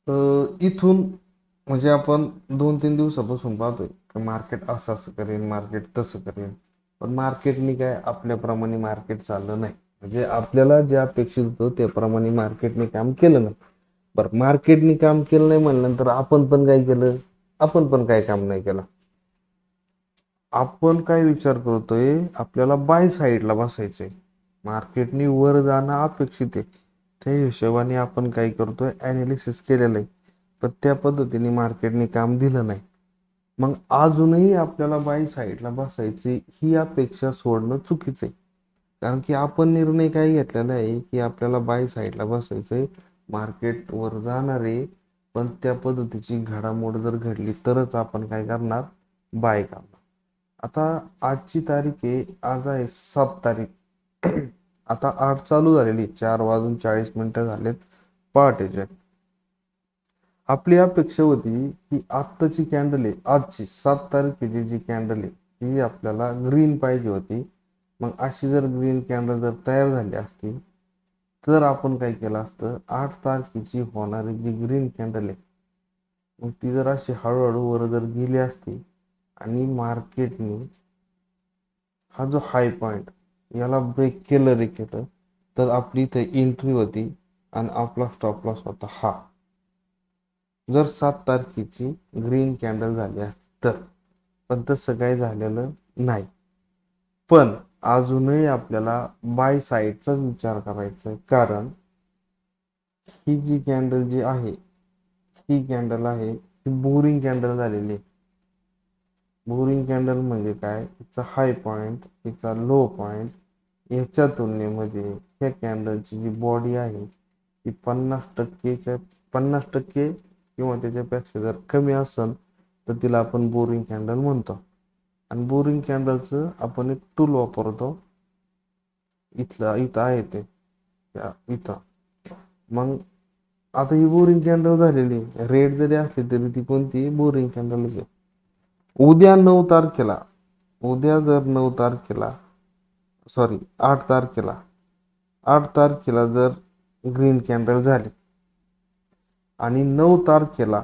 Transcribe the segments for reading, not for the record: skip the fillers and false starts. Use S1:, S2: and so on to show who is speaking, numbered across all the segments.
S1: इथून म्हणजे आपण 2-3 दिवसापासून पाहतोय की मार्केट असं असं करेन, मार्केट तसं करेन. पण मार्केटनी काय आपल्याप्रमाणे मार्केट चाललं नाही. म्हणजे आपल्याला जे अपेक्षित होतं त्याप्रमाणे मार्केटने काम केलं नाही. बरं, मार्केटने काम केलं नाही म्हणल्यानंतर आपण पण काय केलं? आपण पण काय काम नाही केलं. आपण काय विचार करतोय, आपल्याला बाय साईडला बसायचंय. मार्केटनी वर जाणं अपेक्षित आहे. त्या हिशोबाने आपण काय करतोय, ॲनालिसिस केलेलं आहे. पण त्या पद्धतीने मार्केटने काम दिलं नाही. मग अजूनही आपल्याला बाय साईडला बसायची ही अपेक्षा सोडणं चुकीचं आहे. कारण की आपण निर्णय काय घेतलेला आहे की आपल्याला बाय साईडला बसायचंय. मार्केट वर जाणार आहे, पण त्या पद्धतीची घडामोड जर घडली तरच आपण काय करणार, बाय करणार. आता आजची तारीख आहे, आज आहे 7 तारीख. आता 8 चालू झालेली, 4:40 झालेत पहाटेचे. आपली अपेक्षा होती की आत्ताची कॅन्डल आहे, आजची 7 तारखेची जी कॅन्डल आहे ती आपल्याला ग्रीन पाहिजे होती. मग अशी जर ग्रीन कॅन्डल जर तयार झाली असती तर आपण काय केलं असतं, 8 तारखेची होणारी जी ग्रीन कॅन्डल आहे मग ती जर अशी हळूहळू वर जर गेली असती आणि मार्केटने हा जो हाय पॉइंट याला ब्रेक केलं रे केलं तर आपली इथे एंट्री होती आणि आपला स्टॉप लॉस होता हा. जर 7 तारखेची ग्रीन कॅन्डल झाली असती तर. पण तसं काही झालेलं नाही. पण अजूनही आपल्याला बाय साईडचाच विचार करायचा आहे. कारण ही जी कॅन्डल जी आहे ही कॅन्डल आहे ही बोरिंग कॅन्डल झालेली आहे. बोरिंग कॅन्डल म्हणजे काय, तिचा हाय पॉइंट, तिचा लो पॉइंट याच्या तुलनेमध्ये ह्या कॅन्डलची जी बॉडी आहे ती 50% किंवा त्याच्यापेक्षा जर कमी असेल तर तिला आपण बोरिंग कॅन्डल म्हणतो. आणि बोरिंग कॅन्डलचं आपण एक टूल वापरतो. इथं आहे ते इथं. मग आता ही बोरिंग कॅन्डल झालेली, रेड जरी असली तरी ती कोणती बोरिंग कॅन्डलच आहे. उद्या 9 तारखेला, उद्या जर 9 तारखेला, सॉरी 8 तारखेला, 8 तारखेला जर ग्रीन कॅन्डल झाली आणि 9 तारखेला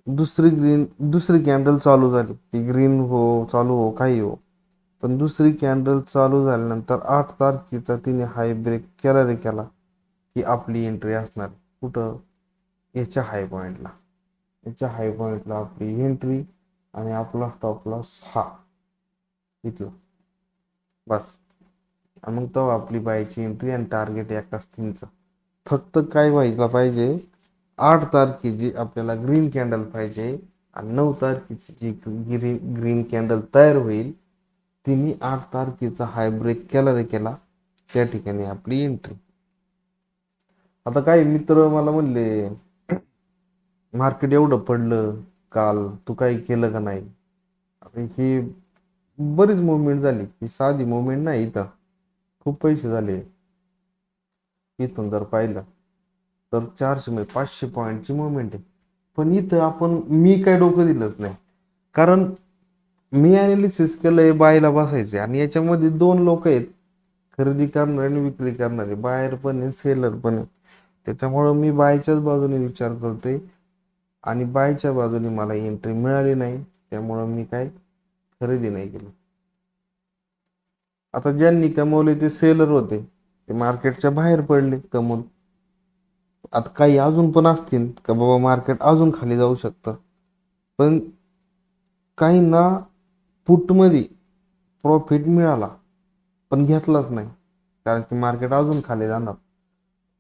S1: दुसरी कॅन्डल चालू झाली, ती ग्रीन हो चालू हो काही हो, पण दुसरी कॅन्डल चालू झाल्यानंतर 8 तारखेचा तिने हाय ब्रेक केला रे केला की आपली एंट्री असणार कुठं, याच्या हाय पॉइंटला. याच्या हाय पॉइंटला आपली एंट्री आणि आपला स्टॉप लॉस हा इथला. बस. आणि मग तेव्हा आपली बायची एंट्री आणि टार्गेट एकाच थीमचं. फक्त काय व्हायला पाहिजे, 8 तारखेची आपल्याला ग्रीन कॅन्डल पाहिजे आणि 9 तारखेची जी ग्रीन कॅन्डल तयार होईल तिने 8 तारखेचा हाय ब्रेक केला रे केला त्या ठिकाणी आपली एंट्री. आता काही मित्र मला म्हणले, मार्केट एवढं पडलं काल, तू काही केलं का नाही? आता ही बरीच मुवमेंट झाली, ही साधी मुवमेंट नाही. इथं खूप पैसे झाले. इथून जर पाहिलं तर 400-500 पॉईंटची मुवमेंट आहे. पण इथं मी काय डोकं दिलंच नाही. कारण मी ॲनालिसिस केलंय बायला बसायचे आणि याच्यामध्ये दोन लोक आहेत, खरेदी करणारे आणि विक्री करणारे, बायर पण आहे सेलर पण आहे. त्याच्यामुळं मी बायच्याच बाजूने विचार करतोय आणि बायच्या बाजूने मला एंट्री मिळाली नाही, त्यामुळं मी काय खरेदी नाही केली. आता ज्यांनी कमवले ते सेलर होते, ते मार्केटच्या बाहेर पडले कमवून. आता काही अजून पण असतील का बाबा मार्केट अजून खाली जाऊ शकतं, पण काहींना पुटमध्ये प्रॉफिट मिळाला पण घेतलाच नाही, कारण की मार्केट अजून खाली जाणार.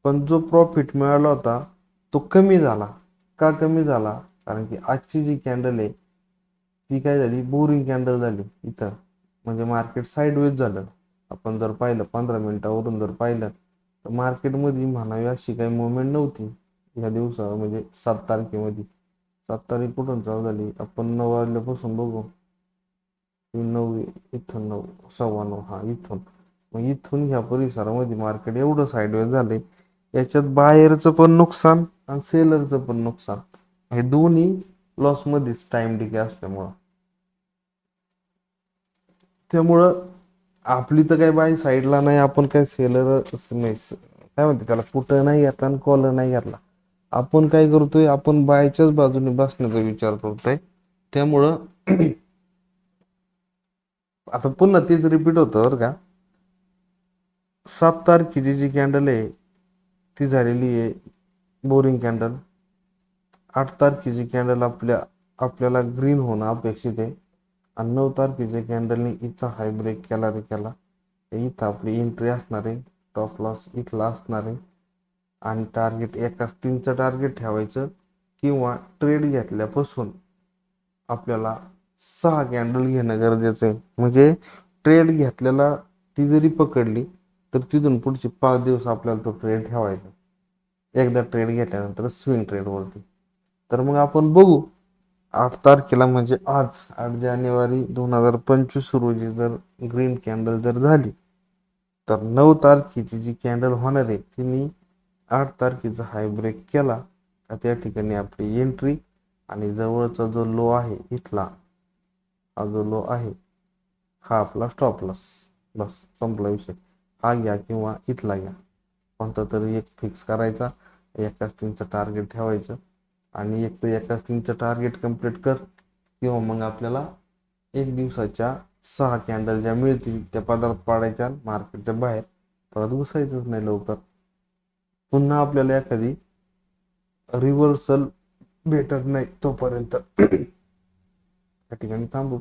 S1: पण जो प्रॉफिट मिळाला होता तो कमी झाला. का कमी झाला? कारण की आजची जी कॅन्डल आहे ती काय झाली, बोरिंग कॅन्डल झाली इथं. म्हणजे मार्केट साईडवेज झालं. आपण जर पाहिलं 15 मिनिटावरून जर पाहिलं तर मार्केटमध्ये म्हणावी अशी काही मुवमेंट नव्हती ह्या दिवसा, म्हणजे 7 तारखेमध्ये. 7 तारीख कुठून चालू झाली, आपण 9 वाजल्यापासून बघू. 9, इथून 9, 9:15, हा इथून. मग इथून ह्या परिसरामध्ये मार्केट एवढं साईडवेज झालंय, याच्यात बायरचं पण नुकसान आणि सेलरचं पण नुकसान, हे दोन्ही लॉस मध्येच टाइम डिके असल्यामुळं. त्यामुळं आपली तर काय बाय साईडला नाही, आपण काय सेलर काय म्हणते त्याला, पुट नाही घेतला आणि कॉलर नाही घेतला. आपण काय करतोय, आपण बायच्याच बाजूने बसण्याचा विचार करतोय. त्यामुळं आता पुन्हा तीच रिपीट होतं बरं का. 7 तारखेची जी कॅन्डल आहे ती झालेली आहे बोरिंग कॅन्डल. 8 तारखेची कॅन्डल आपल्याला ग्रीन होणं अपेक्षित आहे. आणि 9 तारखेच्या कॅन्डलने इथं हाय ब्रेक केला रे केला, इथं आपली एंट्री असणार आहे. टॉप लॉस इथला असणार आहे. आणि टार्गेट एकाच 3चं टार्गेट ठेवायचं, किंवा ट्रेड घेतल्यापासून आपल्याला 6 कॅन्डल घेणं गरजेचं आहे. म्हणजे ट्रेड घेतल्याला ती जरी पकडली तर तिथून पुढचे 5 दिवस आपल्याला तो ट्रेड ठेवायचा. एकदा ट्रेड घेतल्यानंतर स्विंग ट्रेडवरती. तर मग आपण बघू 8 तारखेला, म्हणजे आज 8 जानेवारी 2025 रोजी जर ग्रीन कॅन्डल जर झाली, तर 9 तारखेची जी कॅन्डल होणार आहे तिने 8 तारखेचा हाय ब्रेक केला का त्या ठिकाणी आपली एंट्री. आणि जवळचा जो लो आहे इथला, हा जो लो आहे हा आपला स्टॉप लॉस. बस संपला विषय. हा घ्या किंवा इथला घ्या, कोणता तरी एक फिक्स करायचा, एकाच 3चं टार्गेट ठेवायचं. आणि एक तर एकाच 3चं टार्गेट कंप्लीट कर, किंवा मग आपल्याला 1 दिवसाच्या 6 कॅन्डल ज्या मिळतील त्या पदार्थ पाडायच्या, मार्केटच्या बाहेर परत घुसायचंच नाही लवकर. पुन्हा आपल्याला एखादी रिव्हर्सल भेटत नाही तोपर्यंत त्या ठिकाणी थांबू.